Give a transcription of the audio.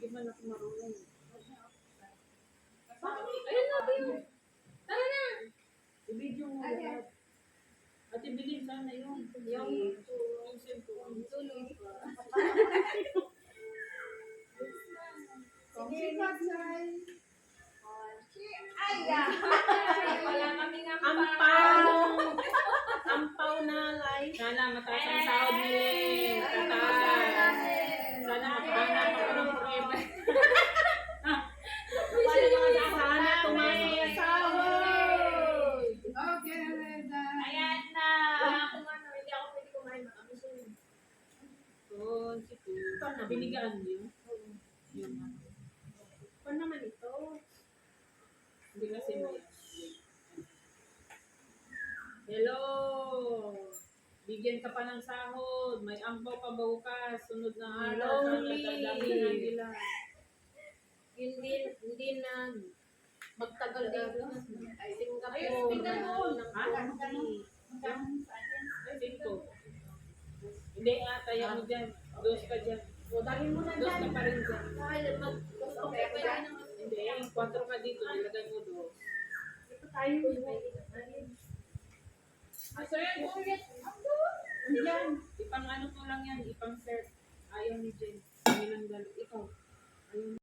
Hindi man ako marunong. Ayun na, Bill. Tara na. I-video mo lahat. At ibilin sana yung cellphone. Tulog pa. Ampaw na life. Sana mataas ang sahod nila. Mataas. Sana makahanap ako ng forever. Sana tumasok ang sahod. Okay, Ayan na. Hindi ako pwede kumain. Matamis yun. Binigaan niyo? Yun na. Paano naman ito? Hindi kasi may... Hello! Bigyan ka pa ng sahod. May ampaw pa bukas. Sunod na araw. Lonely. Hindi na magtagal dito. Singapore. Ayun, tingnan mo. Ay, dito. Hindi, tayo mo dyan. Dos ka dyan. O, dahil mo na Dos dyan. ka pa rin dyan. Okay, Hindi, 4 ka dito. Nilagay mo dos. ito tayo. Yan. Ipang ano ko lang yan. Ipang serve. Ayaw ni Jen. Kami lang dalo. Ikaw. Ayaw